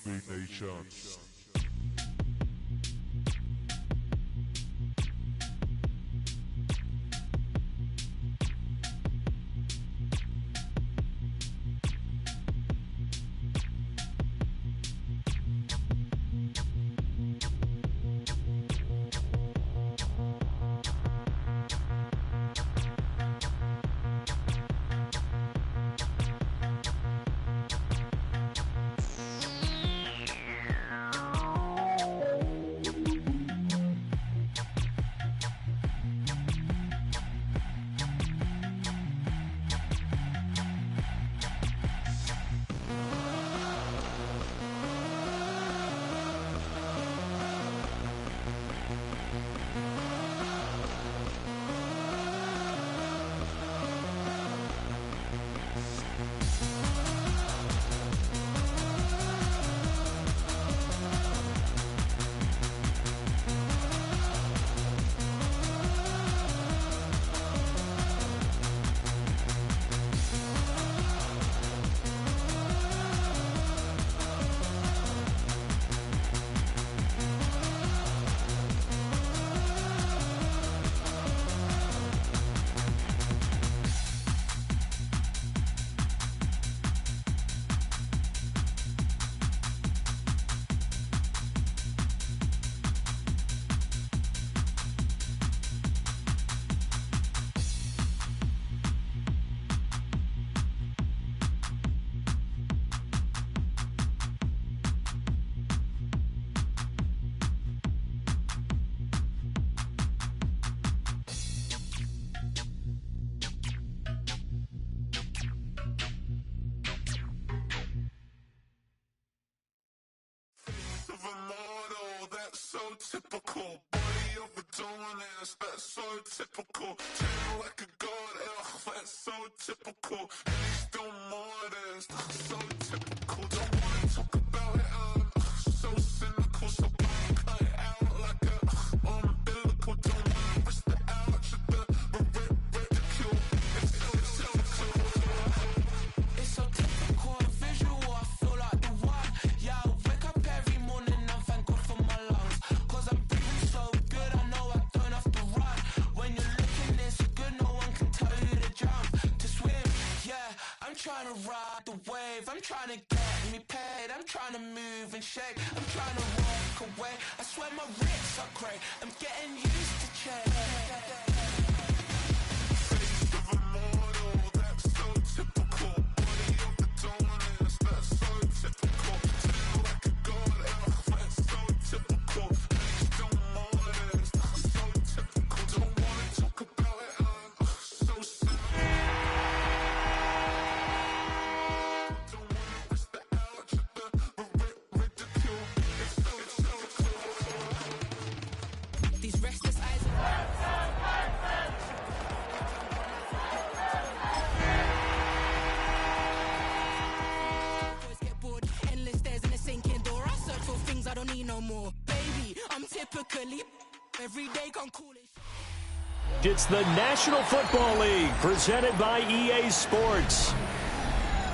SB Nation. Typical, body of a donut, that's so typical. Treat like a god, that's so typical. He's still modest, so typical. Don't wanna talk about it, so cynical. So cut it out like a umbilical. Don't wanna risk the ouch of the ridicule. It's so typical. It's so typical, visual, I feel like the one. Yeah, I wake up every morning and thank God for my lungs. I'm breathing so good, I know I don't have to run. When you're looking this good, no one can tell you to jump, to swim. Yeah, I'm trying to ride the wave, I'm trying to get me paid, I'm trying to move and shake, I'm trying to walk away. I swear my wrists are great, I'm getting used to change. Face of a mortal, that's so typical. Body of the dominance, that's so typical. Feel like a god, that's so typical. It's the National Football League presented by EA Sports.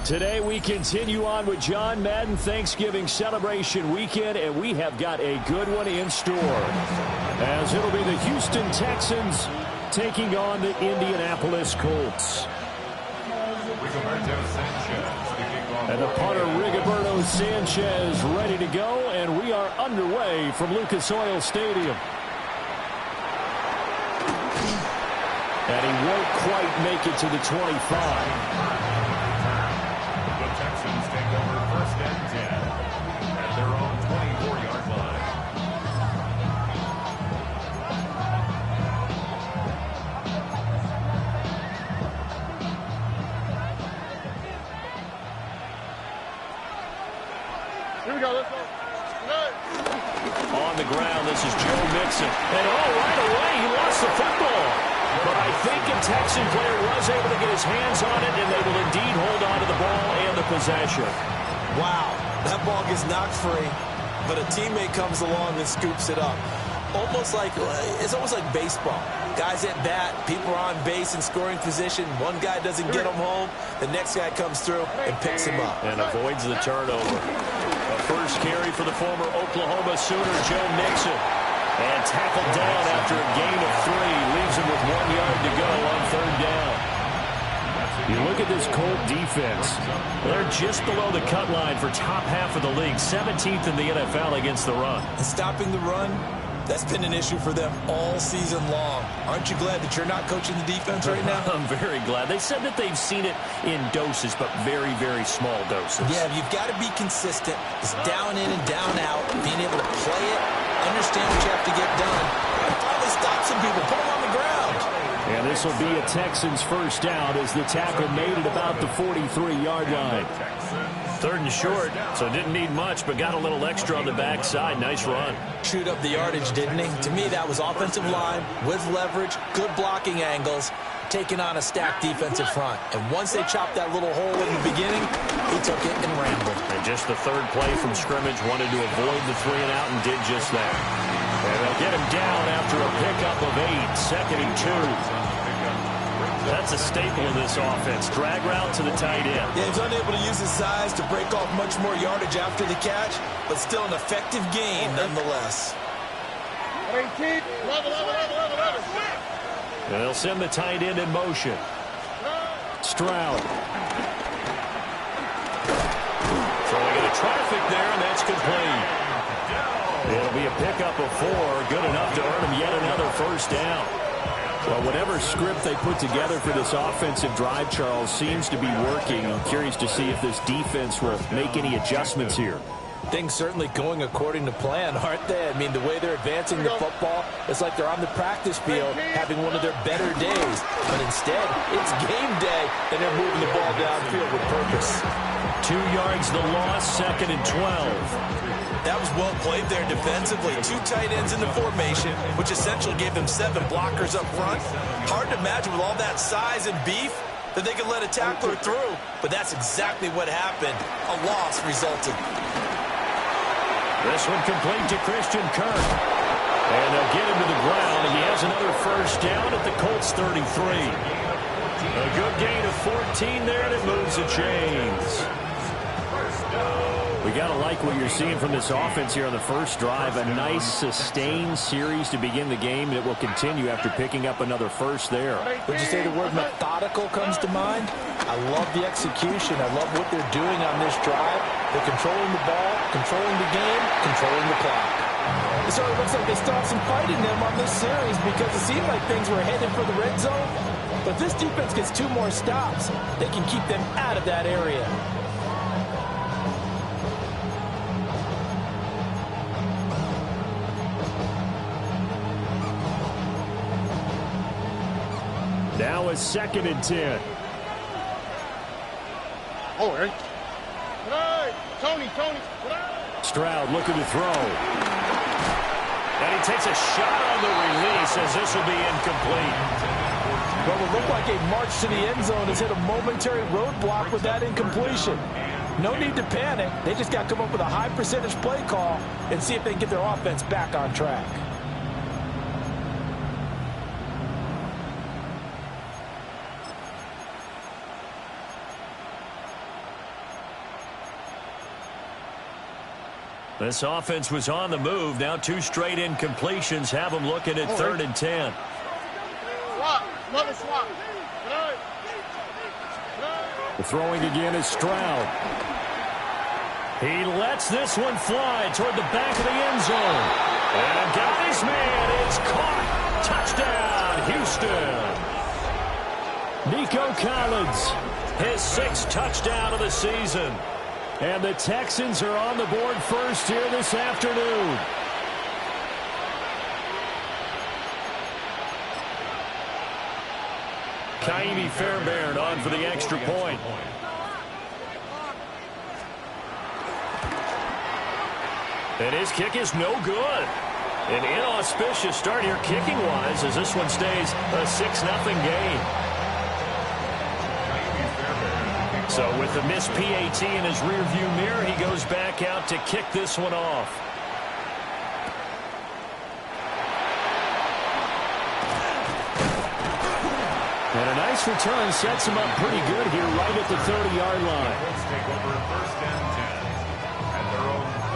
Today we continue on with John Madden Thanksgiving celebration weekend, and we have got a good one in store, as it'll be the Houston Texans taking on the Indianapolis Colts. And the punter Rigoberto Sanchez ready to go, and we are underway from Lucas Oil Stadium. And he won't quite make it to the 25. The Texans take over 1st and 10 at their own 24-yard line. Here we go, let's go. On the ground, this is Joe Mixon. And right away, he lost the football. But I think a Texan player was able to get his hands on it, and they will indeed hold on to the ball and the possession. Wow, that ball gets knocked free, but a teammate comes along and scoops it up. It's almost like baseball. Guys at bat, people are on base in scoring position. One guy doesn't get him home, the next guy comes through and picks him up. And avoids the turnover. A first carry for the former Oklahoma Sooner, Joe Mixon. And tackled down after a gain of 3. Leaves him with 1 yard to go on 3rd down. You look at this Colt defense. They're just below the cut line for top half of the league. 17th in the NFL against the run. And stopping the run, that's been an issue for them all season long. Aren't you glad that you're not coaching the defense right now? I'm very glad. They said that they've seen it in doses, but very, very small doses. Yeah, you've got to be consistent. It's down in and down out, being able to play it, understand what you have to get done, and finally stop some people, put them on the ground. And this will be a Texans first down as the tackle made at about the 43-yard line. 3rd and short, so didn't need much, but got a little extra on the backside. Nice run. Chewed up the yardage, didn't he? To me, that was offensive line with leverage, good blocking angles, taking on a stacked defensive front. And once they chopped that little hole in the beginning, he took it and rambled. And just the 3rd play from scrimmage, wanted to avoid the 3 and out and did just that. And they'll get him down after a pickup of 8, 2nd and 2. That's a staple in this offense. Drag route to the tight end. Yeah, he's unable to use his size to break off much more yardage after the catch, but still an effective gain nonetheless. 18, 11. And they'll send the tight end in motion. Stroud. Throwing into traffic there, and that's complete. It'll be a pickup of 4, good enough to earn him yet another first down. Well, whatever script they put together for this offensive drive, Charles, seems to be working. I'm curious to see if this defense will make any adjustments here. Things certainly going according to plan, aren't they? I mean, the way they're advancing the football, it's like they're on the practice field having one of their better days. But instead, it's game day, and they're moving the ball downfield with purpose. 2 yards the loss, 2nd and 12. That was well played there defensively. 2 tight ends in the formation, which essentially gave them 7 blockers up front. Hard to imagine with all that size and beef that they could let a tackler through, but that's exactly what happened. A loss resulted. This one complete to Christian Kirk. And they'll get him to the ground, and he has another first down at the Colts 33. A good gain of 14 there, and it moves the chains. We got to like what you're seeing from this offense here on the first drive. A nice, sustained series to begin the game, and it will continue after picking up another first there. Would you say the word methodical comes to mind? I love the execution. I love what they're doing on this drive. They're controlling the ball, controlling the game, controlling the clock. So it looks like they still have some fight in them on this series because it seemed like things were headed for the red zone. But if this defense gets 2 more stops, they can keep them out of that area. Now a 2nd and 10. Oh, Eric. Tony. Stroud looking to throw. And he takes a shot on the release as this will be incomplete. Well, it looked like a march to the end zone has hit a momentary roadblock with that incompletion. No need to panic. They just got to come up with a high percentage play call and see if they can get their offense back on track. This offense was on the move. Now 2 straight incompletions have them looking at 3rd and 10. The throwing again is Stroud. He lets this one fly toward the back of the end zone. And got his man. It's caught. Touchdown, Houston. Nico Collins, his 6th touchdown of the season. And the Texans are on the board first here this afternoon. Kaimi Fairbairn on for the extra point. And his kick is no good. An inauspicious start here kicking-wise as this one stays a 6-0 game. So with the missed PAT in his rearview mirror, he goes back out to kick this one off. And a nice return sets him up pretty good here right at the 30-yard line. Colts take over 1st and 10 at their own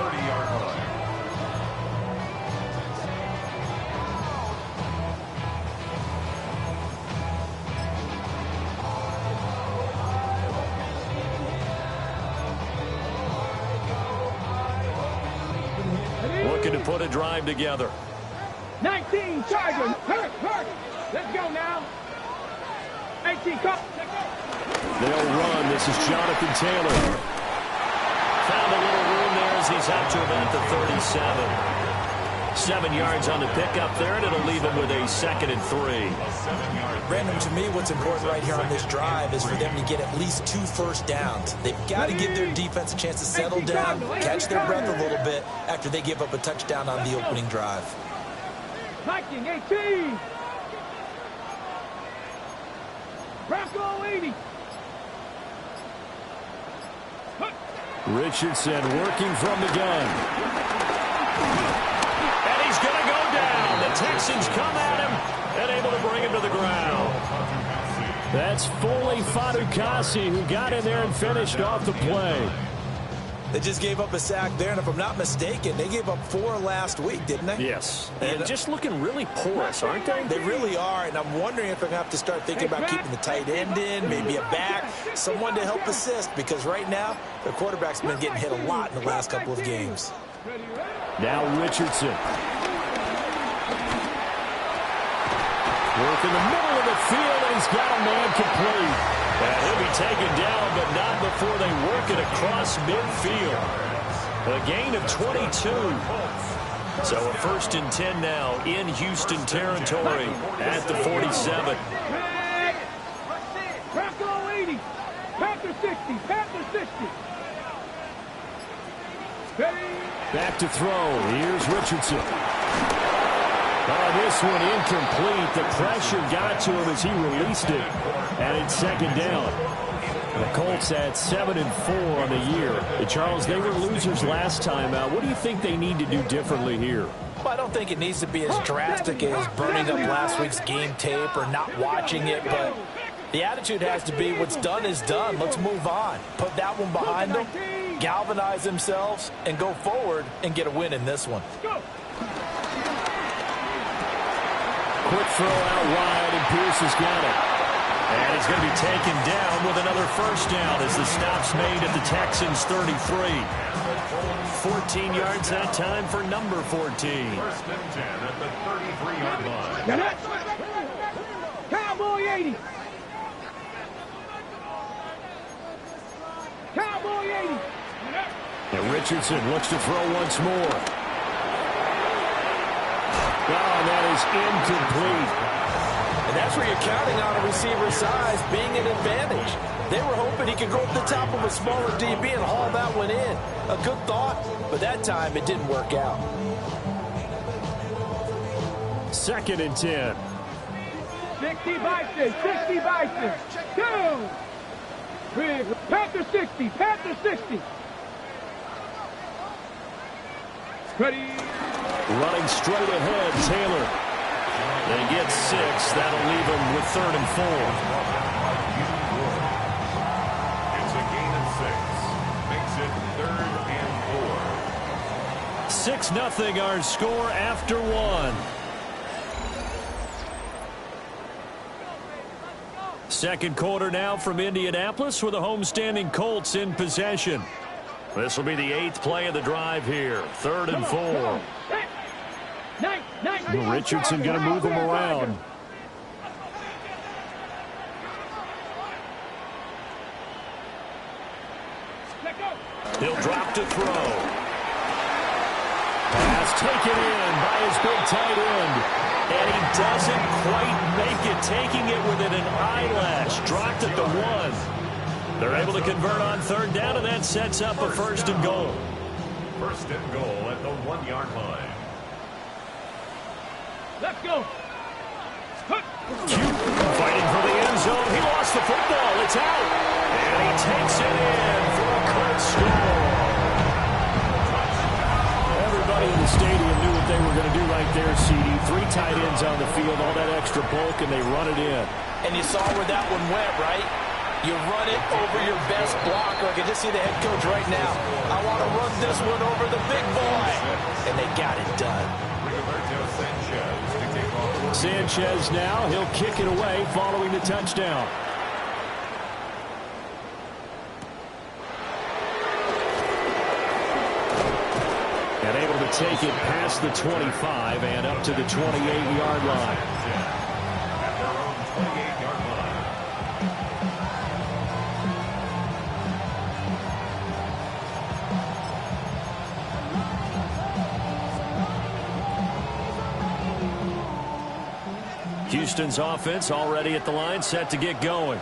put a drive together. 19 Chargers. Hurt. Let's go now. 18 Colts. They'll run. This is Jonathan Taylor. Found a little room there as he's out to about the 37. 7 yards on the pickup there, and it'll leave him with a 2nd and 3. Brandon, to me, what's important right here on this drive is for them to get at least 2 first downs. They've got to give their defense a chance to settle down, catch their breath a little bit after they give up a touchdown on the opening drive. 19-18. Bronco 80. Richardson working from the gun. And he's going to go down. The Texans come at him and able to bring him to the ground. That's Foley Fadukasi who got in there and finished off the play. They just gave up a sack there, and if I'm not mistaken, they gave up 4 last week, didn't they? Yes. And just looking really porous, aren't they? They really are, and I'm wondering if they're going to have to start thinking about keeping the tight end in, maybe a back, someone to help assist, because right now, their quarterback's been getting hit a lot in the last couple of games. Now Richardson. Work in the middle of the field, and he's got a man complete. And he'll be taken down, but not before they work it across midfield. A gain of 22. So a 1st and 10 now in Houston territory at the 47. Bronco 80. Panther 60. Panther 60. Back to throw. Here's Richardson. Oh, this one incomplete. The pressure got to him as he released it. And it's 2nd down. The Colts at 7-4 on the year. And Charles, they were losers last time out. What do you think they need to do differently here? Well, I don't think it needs to be as drastic as burning up last week's game tape or not watching it, but the attitude has to be what's done is done. Let's move on. Put that one behind them, galvanize themselves, and go forward and get a win in this one. Quick throw out wide, and Pierce has got it. And he's going to be taken down with another 1st down as the stop's made at the Texans' 33. 14 yards that time for number 14. 1st and 10 at the 33-yard line. Cowboy 80. Cowboy 80. And Richardson looks to throw once more. Oh, that is incomplete. And that's where you're counting on a receiver's size being an advantage. They were hoping he could go up the top of a smaller DB and haul that one in. A good thought, but that time it didn't work out. 2nd and 10. 60 Bison. 60 Bison. 2. Panther 60. Panther 60. Ready. Running straight ahead, Taylor. They get 6. That'll leave them with 3rd and 4. It's a gain of 6. Makes it 3rd and 4. 6-0 our score after 1. Second quarter now from Indianapolis with the homestanding Colts in possession. This will be the 8th play of the drive here. 3rd and 4. Richardson going to move him around. He'll drop to throw. Pass taken in by his big tight end. And he doesn't quite make it, taking it within an eyelash. Dropped at the 1. They're able to convert on 3rd down, and that sets up a 1st and goal. 1st and goal at the 1-yard line. Let's go. Cute fighting for the end zone. He lost the football. It's out. And he takes it in for a Colts score. Everybody in the stadium knew what they were going to do right there, CD. 3 tight ends on the field, all that extra bulk, and they run it in. And you saw where that one went, right? You run it over your best blocker. I can just see the head coach right now. I want to run this one over the big boy. And they got it done. Sanchez now, he'll kick it away following the touchdown. And able to take it past the 25 and up to the 28-yard line. At their own 28-yard line. Houston's offense already at the line, set to get going.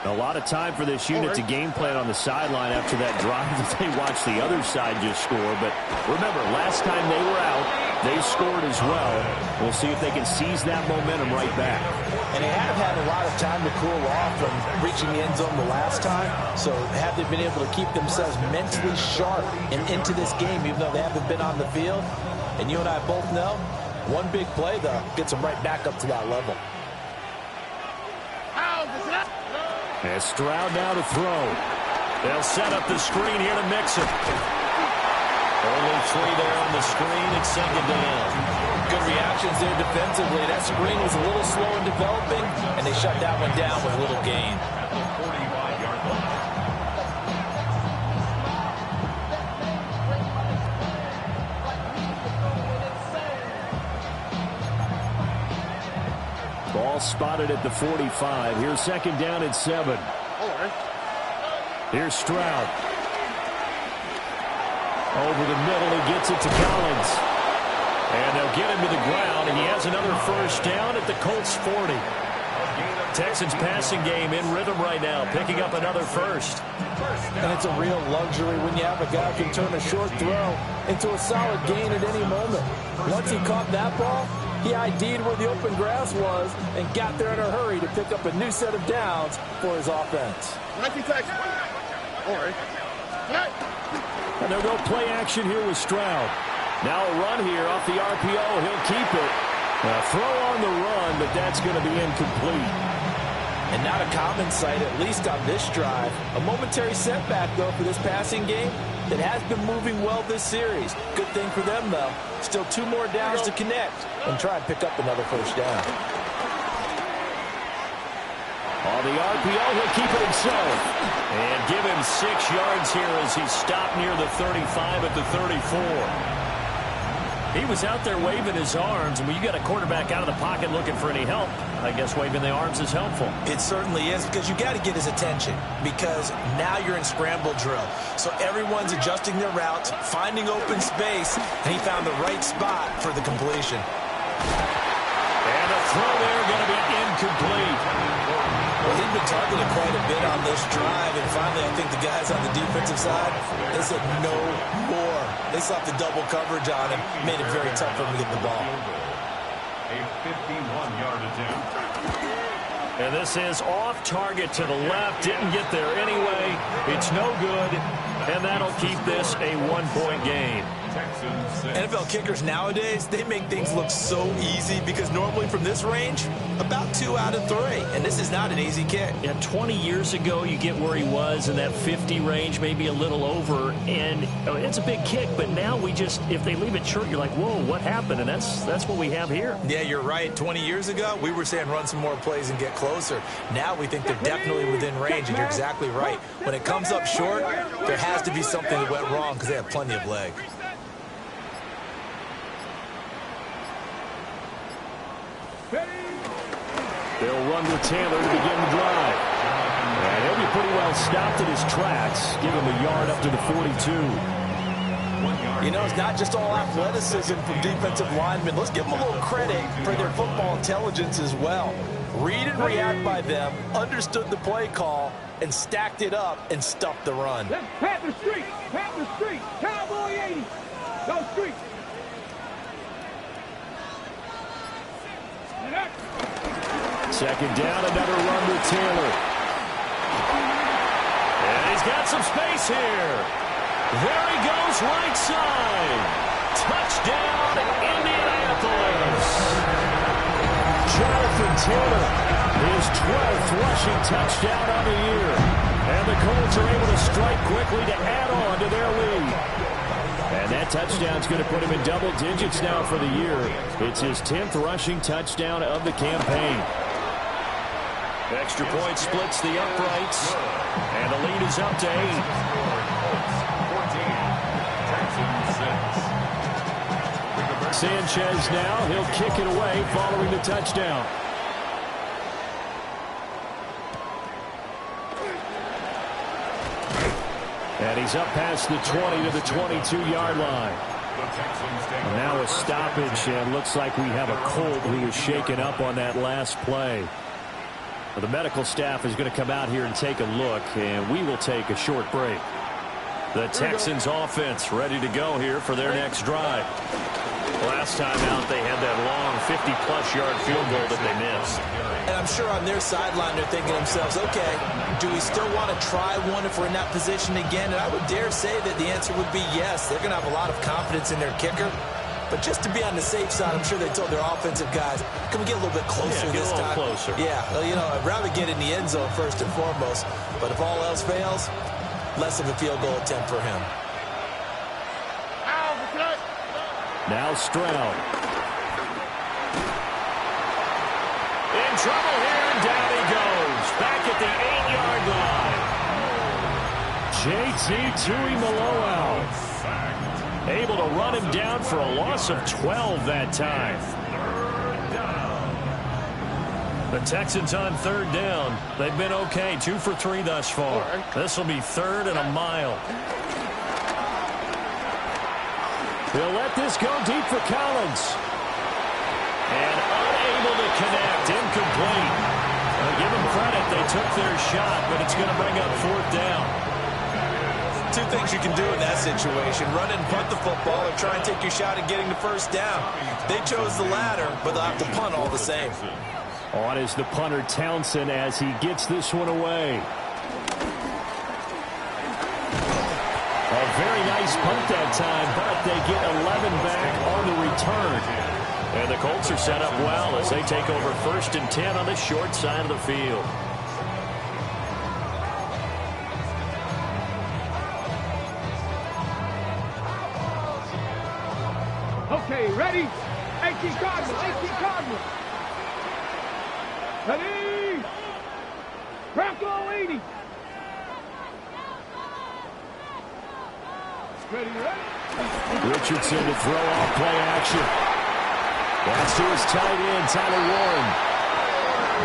A lot of time for this unit to game plan on the sideline after that drive that they watched the other side just score. But remember, last time they were out, they scored as well. We'll see if they can seize that momentum right back. And they have had a lot of time to cool off from reaching the end zone the last time. So have they been able to keep themselves mentally sharp and into this game, even though they haven't been on the field? And you and I both know, one big play, though, gets them right back up to that level. And Stroud now to throw. They'll set up the screen here to mix it. Only 3 there on the screen. It's second down. Good reactions there defensively. That screen was a little slow in developing, and they shut that one down with a little gain. At the 45-yard line. Ball spotted at the 45. Here's second down and 7. Here's Stroud. Over the middle, he gets it to Collins. And they'll get him to the ground, and he has another first down at the Colts 40. Texans passing game in rhythm right now, picking up another first. And it's a real luxury when you have a guy who can turn a short throw into a solid gain at any moment. Once he caught that ball, he ID'd where the open grass was and got there in a hurry to pick up a new set of downs for his offense. And they'll go play action here with Stroud. Now a run here off the RPO. He'll keep it. A throw on the run, but that's going to be incomplete. And not a common sight, at least on this drive. A momentary setback, though, for this passing game that has been moving well this series. Good thing for them, though. Still 2 more downs to connect and try and pick up another first down. On the RPO, he'll keep it himself. And give him 6 yards here as he stopped near the 35 at the 34. He was out there waving his arms, and when you got a quarterback out of the pocket looking for any help, I guess waving the arms is helpful. It certainly is, because you got to get his attention, because now you're in scramble drill. So everyone's adjusting their routes, finding open space, and he found the right spot for the completion. And the throw there going to be incomplete. Well, he's been targeted quite a bit on this drive, and finally I think the guys on the defensive side, they said no more. They slapped the double coverage on him, made it very tough for him to get the ball. A 51-yard attempt. And this is off target to the left. Didn't get there anyway. It's no good, and that'll keep this a 1-point game. NFL kickers nowadays, they make things look so easy because normally from this range, about 2 out of 3. And this is not an easy kick. Yeah, 20 years ago, you get where he was in that 50 range, maybe a little over. And it's a big kick, but now we just, if they leave it short, you're like, whoa, what happened? And that's what we have here. Yeah, you're right. 20 years ago, we were saying run some more plays and get closer. Now we think they're definitely within range, and you're exactly right. When it comes up short, there has to be something that went wrong because they have plenty of leg. They'll run with Taylor to begin the drive. And he'll be pretty well stopped at his tracks. Give him a yard up to the 42. You know, it's not just all athleticism from defensive linemen. Let's give them a little credit for their football intelligence as well. Read and react by them, understood the play call, and stacked it up and stuffed the run. Panther Street, Cowboy 80. Go Street. Second down, another run with Taylor. And he's got some space here. There he goes, right side. Touchdown, Indianapolis. Jonathan Taylor, his 12th rushing touchdown on the year. And the Colts are able to strike quickly to add on to their lead. And that touchdown's going to put him in double digits now for the year. It's his 10th rushing touchdown of the campaign. Extra point splits the uprights, and the lead is up to 8. Texans 6. Sanchez now. He'll kick it away following the touchdown. And he's up past the 20 to the 22-yard line. Now a stoppage, and looks like we have a Colt who was shaken up on that last play. Well, the medical staff is going to come out here and take a look, and we will take a short break. The Texans offense ready to go here for their next drive. Last time out, they had that long 50-plus yard field goal that they missed. And I'm sure on their sideline they're thinking to themselves, okay, do we still want to try one if we're in that position again? And I would dare say that the answer would be yes. They're going to have a lot of confidence in their kicker. But just to be on the safe side, I'm sure they told their offensive guys, can we get a little bit closer this time? Closer. Yeah, well, you know, I'd rather get in the end zone first and foremost. But if all else fails, less of a field goal attempt for him. Now Stroud. In trouble here, and down he goes. Back at the 8-yard line. J.T. Tuimoloau. Able to run him down for a loss of 12 that time. The Texans on third down. They've been okay. 2 for 3 thus far. This will be 3rd and a mile. He'll let this go deep for Collins. And unable to connect. Incomplete. Give them credit. They took their shot, but it's going to bring up 4th down. 2 things you can do in that situation. Run and punt the football or try and take your shot at getting the first down. They chose the latter, but they'll have to punt all the same. On is the punter Townsend as he gets this one away. A very nice punt that time, but they get 11 back on the return. And the Colts are set up well as they take over 1st and 10 on the short side of the field. Okay, ready? 18 Cardinals, 18 Cardinals. Ready? Bronco 80. Ready? Richardson to throw off play action. That's to his tight end, Tyler Warren.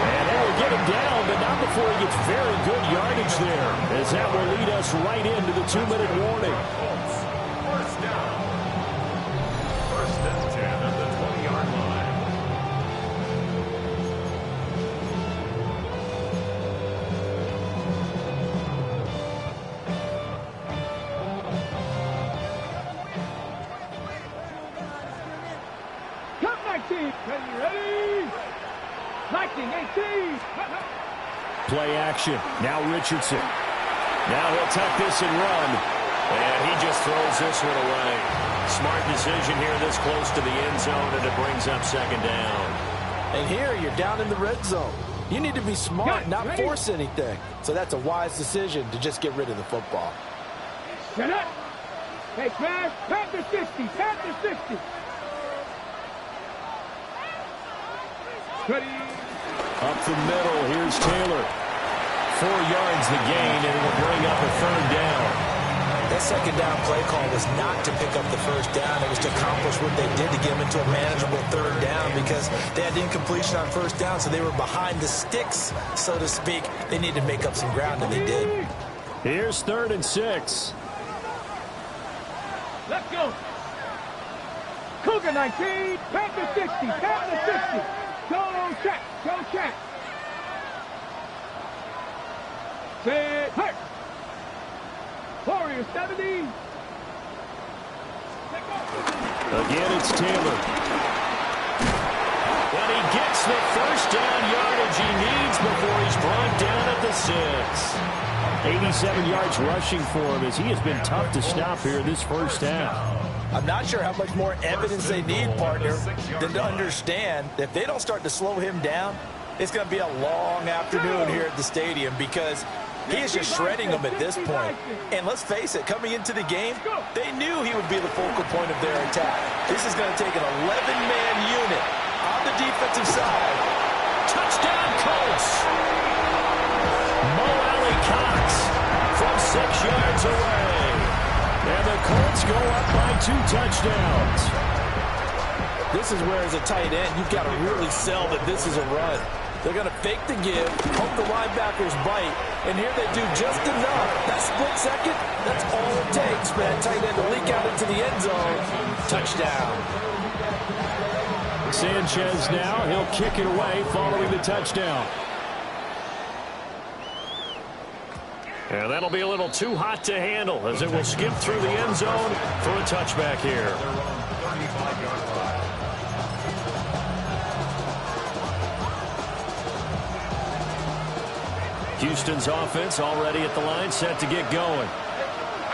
And they will get him down, but not before he gets very good yardage there, as that will lead us right into the 2-minute warning. First down. 1st and 10 at the 20-yard line. Cut 19. Ready? 19, 18. Play action. Now Richardson. Now he'll tuck this and run. And he just throws this one away. Smart decision here this close to the end zone, and it brings up 2nd down. And here you're down in the red zone. You need to be smart, not force anything. So that's a wise decision to just get rid of the football. Shut up. Hey, Crash. Panther 60. Panther 60. Ready? Up the middle, here's Taylor. 4 yards the gain, and it'll bring up a 3rd down. That 2nd down play call was not to pick up the 1st down. It was to accomplish what they did to get them into a manageable 3rd down because they had incompletion on 1st down, so they were behind the sticks, so to speak. They needed to make up some ground, and they did. Here's 3rd and 6. Let's go. Cougar 19. Panther 60. Panther 60. Go check. Go check. Set. Hurt. Warrior 70. Again, it's Taylor. And he gets the 1st down yardage he needs before he's brought down at the 6. 87 yards rushing for him as he has been tough to stop here this 1st half. I'm not sure how much more evidence they need, partner, than to understand that if they don't start to slow him down, it's going to be a long afternoon here at the stadium because he is just shredding them at this point. And let's face it, coming into the game, they knew he would be the focal point of their attack. This is going to take an 11-man unit on the defensive side. Touchdown, Colts! Mo Alley Cox from 6 yards away. And the Colts go up by 2 touchdowns. This is where, as a tight end, you've got to really sell that this is a run. They're going to fake the give, hope the linebackers bite, and here they do just enough. That split second, that's all it takes for that tight end to leak out into the end zone. Touchdown. Sanchez now, he'll kick it away following the touchdown. And that'll be a little too hot to handle as it will skip through the end zone for a touchback here. Houston's offense already at the line, set to get going.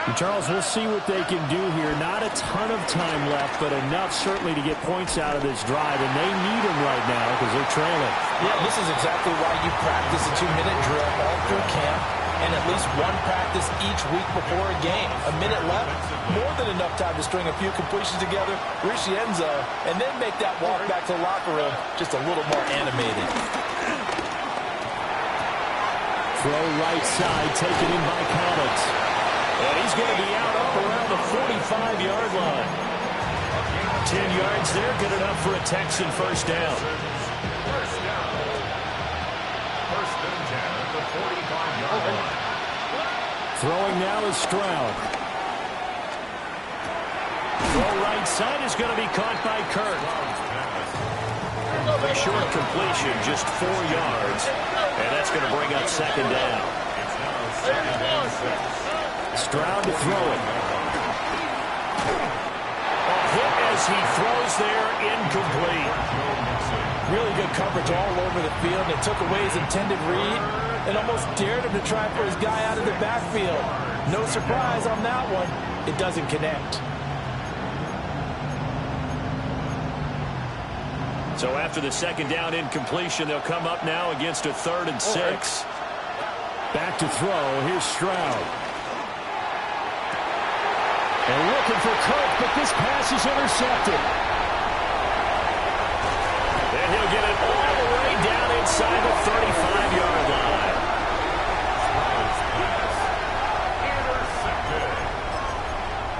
And Charles, we'll see what they can do here. Not a ton of time left, but enough certainly to get points out of this drive, and they need them right now because they're trailing. Yeah, this is exactly why you practice a 2-minute drill all through camp and at least one practice each week before a game. A minute left, more than enough time to string a few completions together, reach the end zone, and then make that walk back to the locker room just a little more animated. Throw right side, taken in by Collins. And he's going to be out up around the 45-yard line. 10 yards there, good enough for a Texan first down. First and 10 at the 45-yard line. Throwing now is Stroud. Throw right side is going to be caught by Kirk. A short completion, just 4 yards. And that's going to bring up second down. It's now second and 6. Stroud to throw it. A hit as he throws there, incomplete. Really good coverage all over the field. It took away his intended read and almost dared him to try for his guy out of the backfield. No surprise on that one. It doesn't connect. So after the second down incompletion, they'll come up now against a 3rd and 6. Back to throw. Here's Stroud. And looking for Kirk, but this pass is intercepted. And he'll get it all the way down inside the 35-yard line. Intercepted.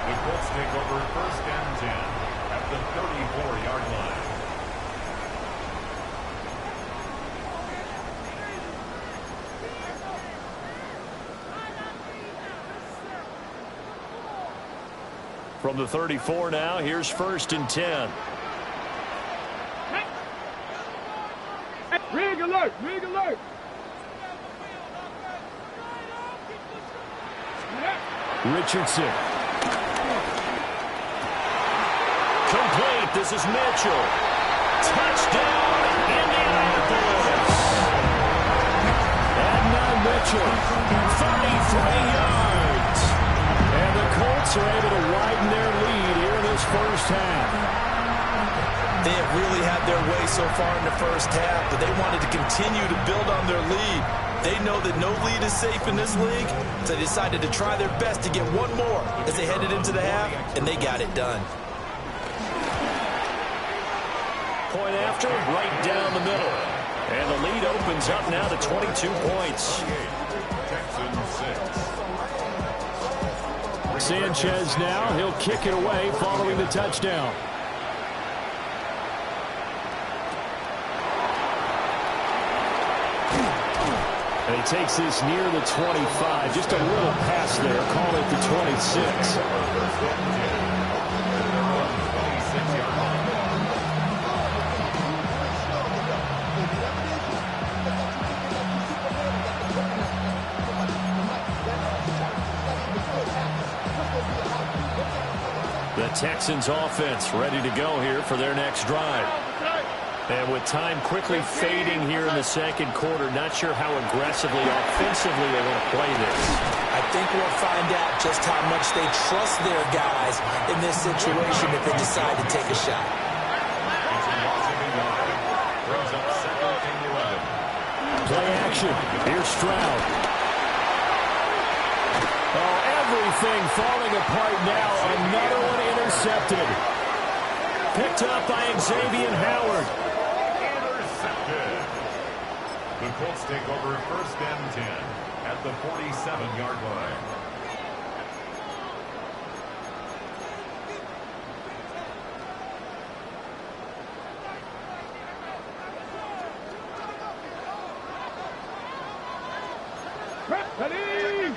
The Colts take over first and 10 at the 34-yard line. From the 34 now, here's first and 10. Rig alert! Rig alert! Richardson. Complete. This is Mitchell. Touchdown, Indianapolis. And now Mitchell. 33 yards. And the Colts are able to widen their lead here in this first half. They have really had their way so far in the first half, but they wanted to continue to build on their lead. They know that no lead is safe in this league, so they decided to try their best to get one more as they headed into the half, and they got it done. Point after, right down the middle. And the lead opens up now to 22 points. Sanchez now, he'll kick it away following the touchdown. And he takes this near the 25. Just a little pass there. Call it the 26. The Texans offense ready to go here for their next drive. And with time quickly fading here in the second quarter, not sure how aggressively, offensively they want to play this. I think we'll find out just how much they trust their guys in this situation if they decide to take a shot. Play action. Here's Stroud. Oh, everything falling apart now. Another one intercepted. Picked up by Xavier Howard. The Colts take over first and 10 at the 47-yard line. Ready.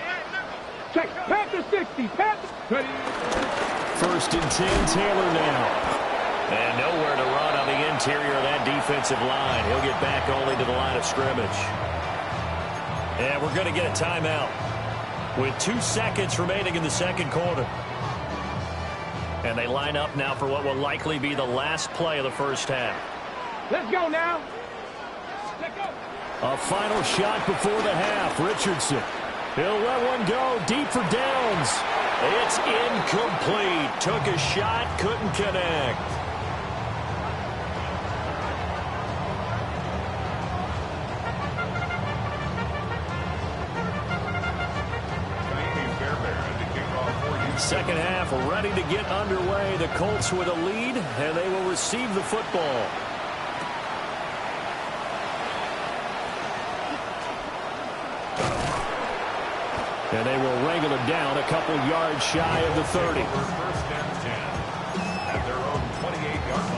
Check. Panther 60. Panther. Ready. 1st and 10, Taylor now. And nowhere to run on the interior of that defensive line. He'll get back only to the line of scrimmage. And we're going to get a timeout with 2 seconds remaining in the second quarter. And they line up now for what will likely be the last play of the first half. Let's go now. Let's go. A final shot before the half. Richardson. He'll let one go deep for downs. It's incomplete. Took a shot, couldn't connect. Second half ready to get underway. The Colts with a lead, and they will receive the football. And they will wrangle it down a couple yards shy of the 30. 1st and 10 at their own 28-yard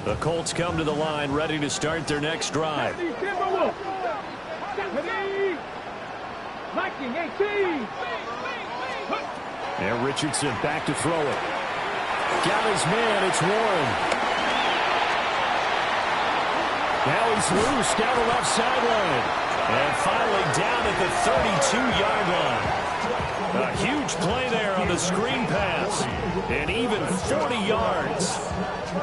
line. The Colts come to the line ready to start their next drive. Viking 18. And Richardson back to throw it. Got his man. It's Warren. Now he's loose down the left sideline. And finally down at the 32-yard line. A huge play there on the screen pass. And even 40 yards.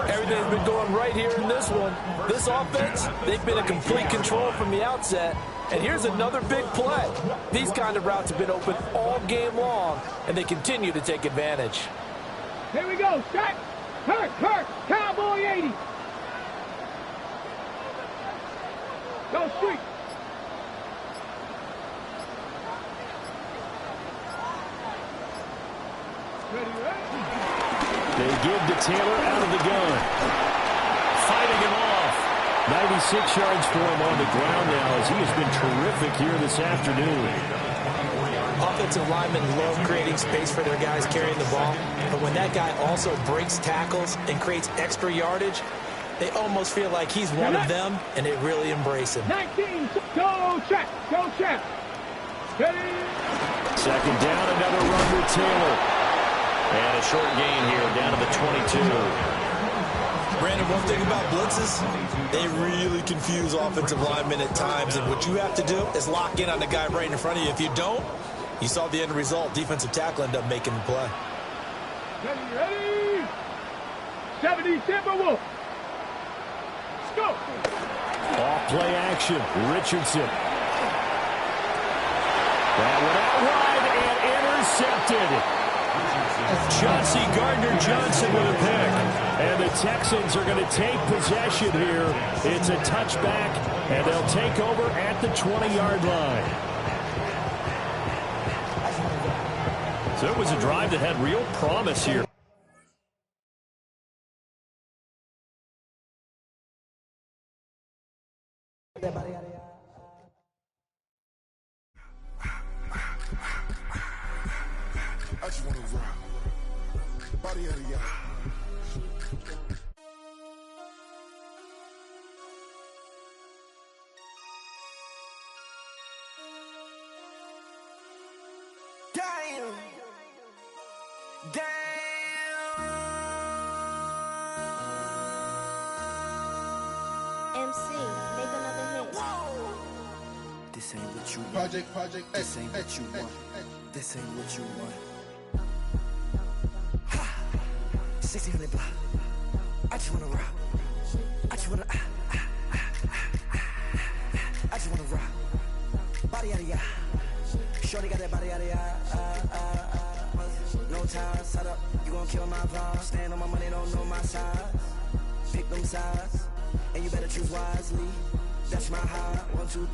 Everything's been going right here in this one. This offense, they've been in complete control from the outset. And here's another big play. These kind of routes have been open all game long, and they continue to take advantage. Here we go. Shot. Kirk. Cowboy 80. Go street. Ready. They give to Taylor out of the gun. Fighting him off. 96 yards for him on the ground now as he has been terrific here this afternoon. Offensive linemen love creating space for their guys carrying the ball, but when that guy also breaks tackles and creates extra yardage, they almost feel like he's one of them, and they really embrace him. 19, go check. Ready. Second down, another run with Taylor. And a short gain here down to the 22. Brandon, one thing about blitzes, they really confuse offensive linemen at times, and what you have to do is lock in on the guy right in front of you. If you don't, you saw the end result. Defensive tackle ended up making the play. Ready. 70 Timberwolves. Let's go. Off play action. Richardson. That one out wide and intercepted. Chauncey Gardner-Johnson with a pick. And the Texans are going to take possession here. It's a touchback, and they'll take over at the 20-yard line. So it was a drive that had real promise here. I just want to rock. Body out of y'all. Damn. MC, make another hit. This ain't what you want. Project. This ain't what you want. This ain't what you want. 1600 block. I just wanna rock. I just wanna rock. Body out of ya. Shorty got that body out of ya. No time, set up. You gon' kill my vibe. Stand on my money, don't know my size. Pick them sides, and you better choose wisely. That's my high. 1, 2, 3.